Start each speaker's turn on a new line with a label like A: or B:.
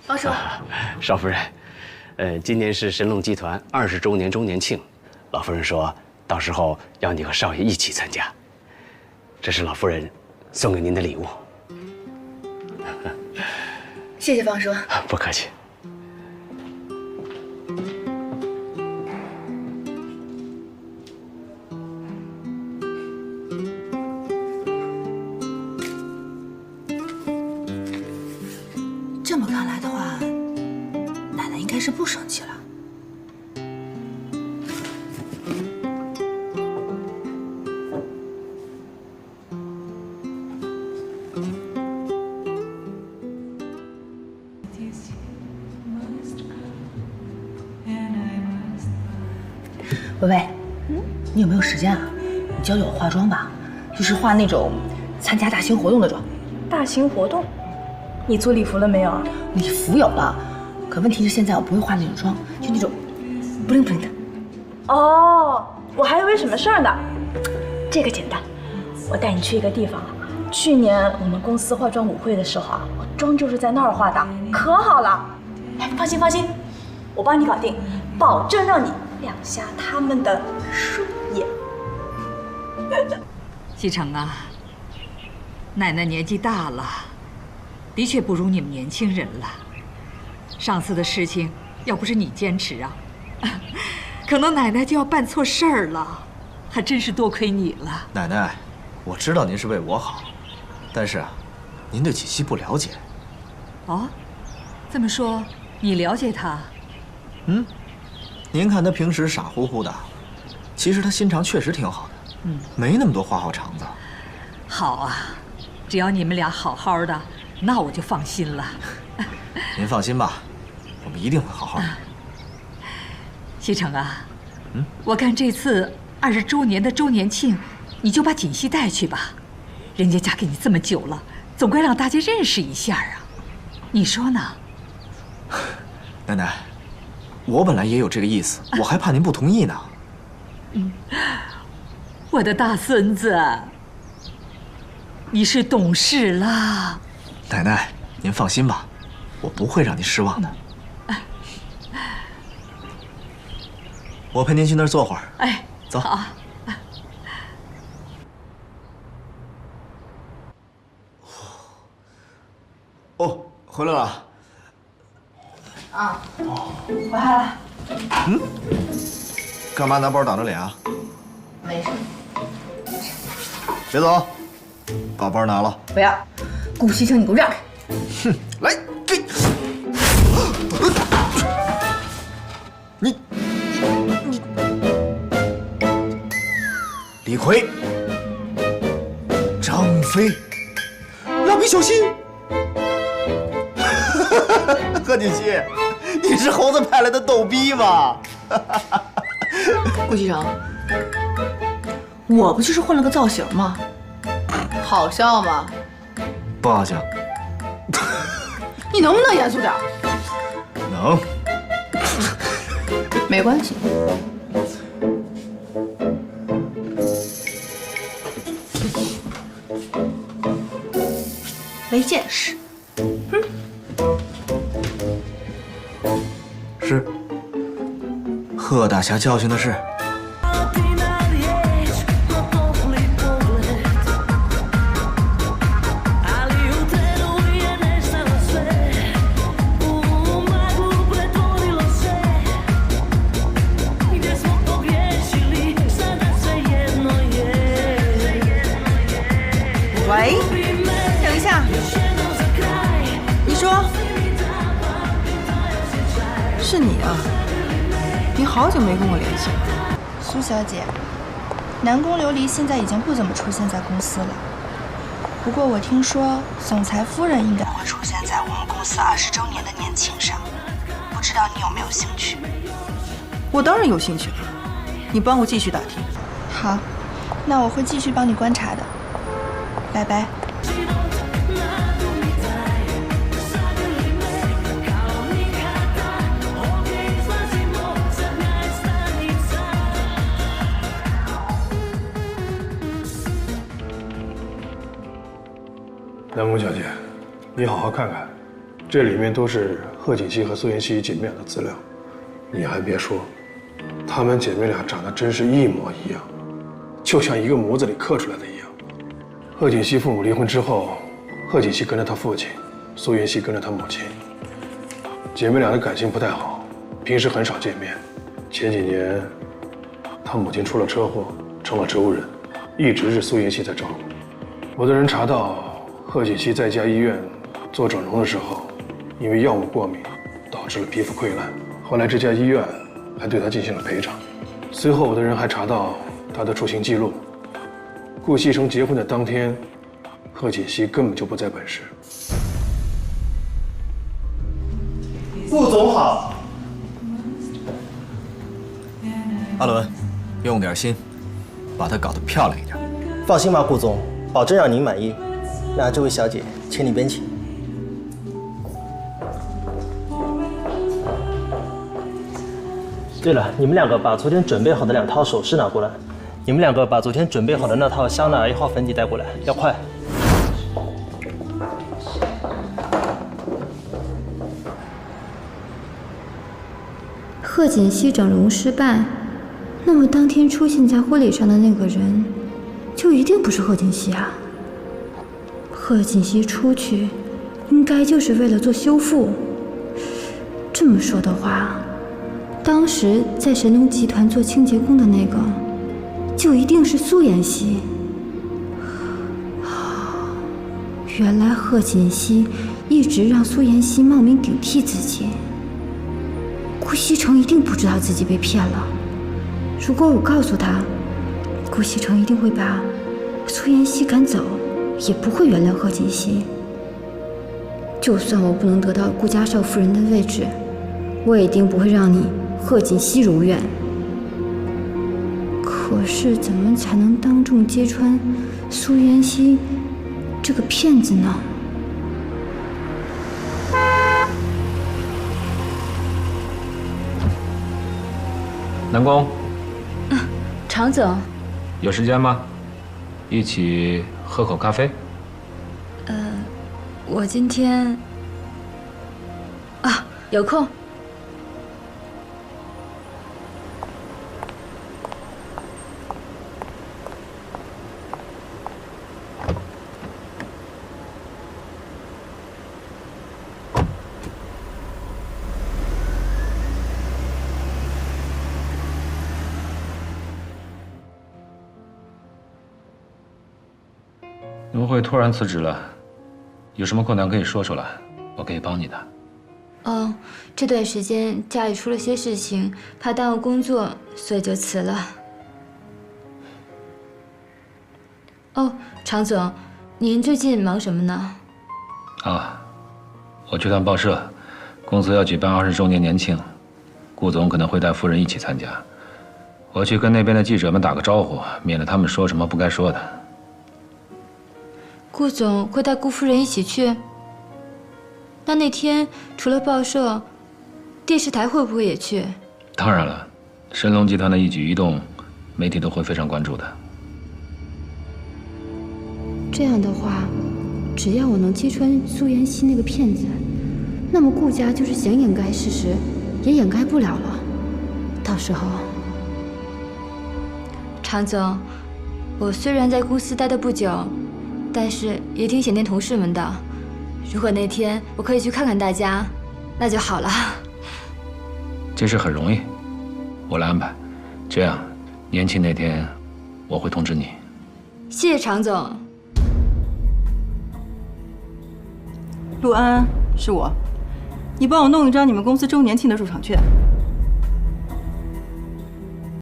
A: 方叔，
B: 少夫人，今年是神龙集团20周年周年庆，老夫人说到时候要你和少爷一起参加，这是老夫人送给您的礼物。
A: 谢谢方叔。
B: 不客气。
A: 这么看来的话，奶奶应该是不生气了。薇薇，你有没有时间啊？你教教我化妆吧，就是化那种参加大型活动的妆。
C: 大型活动？你做礼服了没有啊？
A: 礼服有了，可问题是现在我不会化那种妆，就那种bling bling的。
C: 哦，我还以为什么事儿呢。这个简单，我带你去一个地方啊。去年我们公司化妆舞会的时候啊，我妆就是在那儿化的，可好了。哎，放心放心，我帮你搞定，保证让你亮瞎他们的双眼。
D: 西城啊，奶奶年纪大了，的确不如你们年轻人了。上次的事情要不是你坚持啊，可能奶奶就要办错事儿了，还真是多亏你了。
E: 奶奶，我知道您是为我好，但是啊，您对锦溪不了解。
D: 哦，这么说你了解她？
E: 您看她平时傻乎乎的，其实她心肠确实挺好的。没那么多花花肠子。
D: 好啊，只要你们俩好好的，那我就放心了。
E: 您放心吧，我们一定会好好的。
D: 西城啊，我看这次20周年的周年庆，你就把锦溪带去吧。人家嫁给你这么久了，总该让大家认识一下啊。你说呢？
E: 奶奶，我本来也有这个意思，我还怕您不同意呢。
D: 我的大孙子，你是懂事了。
E: 奶奶，您放心吧，我不会让您失望的。我陪您去那儿坐会儿。
D: 哎，
E: 走。
D: 好。
E: 哦，回来了。
A: 啊，回来了。
E: 干嘛拿包挡着脸啊？
A: 没事。
E: 别走，把包拿了。
A: 不要，顾西城，你给我让开！
E: 哼，来，给。你，李逵，张飞，蜡笔小新。贺锦溪，你是猴子派来的逗逼吧？
A: 顾西城，我不就是换了个造型吗？好笑吗？
E: 不好笑。
A: 你能不能严肃点？
E: 能。
A: 没关系。没见识。
E: 是。贺大侠教训的是。
A: 喂，等一下，你说是你啊？你好久没跟我联系了。
F: 苏小姐，南宫琉璃现在已经不怎么出现在公司了。不过我听说总裁夫人应该会出现在我们公司20周年的年庆上，不知道你有没有兴趣？
A: 我当然有兴趣了，你帮我继续打听。
F: 好，那我会继续帮你观察的。拜拜。
G: 南宫小姐，你好好看看，这里面都是贺锦熙和苏妍希姐妹俩的资料。你还别说，她们姐妹俩长得真是一模一样，就像一个模子里刻出来的一样。贺锦熙父母离婚之后，贺锦熙跟着他父亲，苏妍希跟着他母亲。姐妹俩的感情不太好，平时很少见面。前几年，他母亲出了车祸，成了植物人，一直是苏妍希在照顾。我的人查到，贺锦熙在家医院做整容的时候，因为药物过敏，导致了皮肤溃烂。后来这家医院还对他进行了赔偿。随后我的人还查到他的出行记录，顾西城结婚的当天，贺锦熙根本就不在本市。
H: 顾总好。
E: 阿伦，用点心，把它搞得漂亮一点。
H: 放心吧，顾总，保证让您满意。那这位小姐，请里边请。对了，你们两个把昨天准备好的2套首饰拿过来。你们两个把昨天准备好的那套香奈儿1号粉底带过来，要快。
I: 贺锦熙整容失败，那么当天出现在婚礼上的那个人，就一定不是贺锦熙啊。贺锦熙出去，应该就是为了做修复。这么说的话，当时在神农集团做清洁工的那个，就一定是苏妍希。原来贺锦熙一直让苏妍希冒名顶替自己。顾西城一定不知道自己被骗了。如果我告诉他，顾西城一定会把苏妍希赶走，也不会原谅贺锦熙。就算我不能得到顾家少夫人的位置，我也一定不会让你贺锦熙如愿。可是怎么才能当众揭穿苏妍希这个骗子呢？
J: 南宫，
C: 常总，
J: 有时间吗？一起喝口咖啡。
I: 我今天
C: 有空。
J: 怎么会突然辞职了？有什么困难可以说出来，我可以帮你的。
I: 这段时间家里出了些事情，怕耽误工作，所以就辞了。常总，您最近忙什么呢？
J: 我去趟报社，公司要举办20周年年庆，顾总可能会带夫人一起参加。我去跟那边的记者们打个招呼，免得他们说什么不该说的。
I: 顾总会带顾夫人一起去？那天除了报社，电视台会不会也去？
J: 当然了，神龙集团的一举一动，媒体都会非常关注的。
I: 这样的话，只要我能揭穿苏妍希那个骗子，那么顾家就是想掩盖事实，也掩盖不了了。到时候，常总，我虽然在公司待得不久，但是也挺想念同事们的。如果那天我可以去看看大家，那就好了。
J: 这事很容易，我来安排。这样，年庆那天我会通知你。
I: 谢谢常总。
K: 陆安，是我，你帮我弄一张你们公司周年庆的入场券。